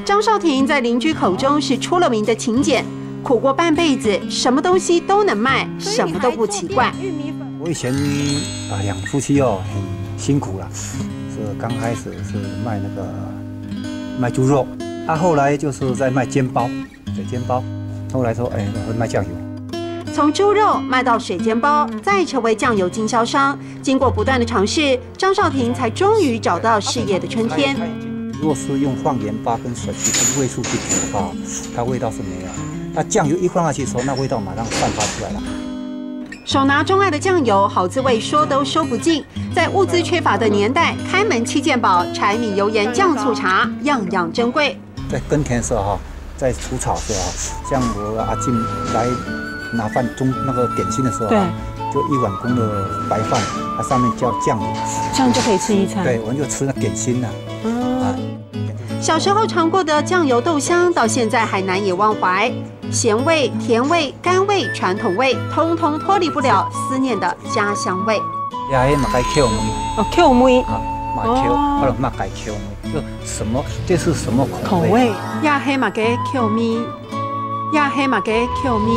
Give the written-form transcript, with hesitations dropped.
张少廷在邻居口中是出了名的勤俭，苦过半辈子，什么东西都能卖，什么都不奇怪。我以前两夫妻很辛苦啦，是刚开始是卖猪肉，后来就是在卖煎包，水煎包，后来说会卖酱油。从猪肉卖到水煎包，再成为酱油经销商。经过不断的尝试，张少廷才终于找到事业的春天。如果是用放盐巴跟水去跟味素去煮的话，它味道是没有。那酱油一放下去的时候，那味道马上散发出来了。手拿钟爱的酱油，好滋味说都说不尽。在物资缺乏的年代，开门七件宝：柴米油盐酱醋茶，样样珍贵。在耕田的时候在除草的时候像我阿进来拿饭那个点心的时候就1碗公的白饭，它上面浇酱油，这样就可以吃一餐。对，我们就吃那点心了。小时候尝过的酱油豆香，到现在还难以忘怀。咸味、甜味、甘味、传统味，通通脱离不了思念的家乡味。也嘛该扣梅扣梅嘛扣，或者嘛该扣梅，就什么这是什么口味？亚黑嘛给扣梅，亚黑嘛给扣梅。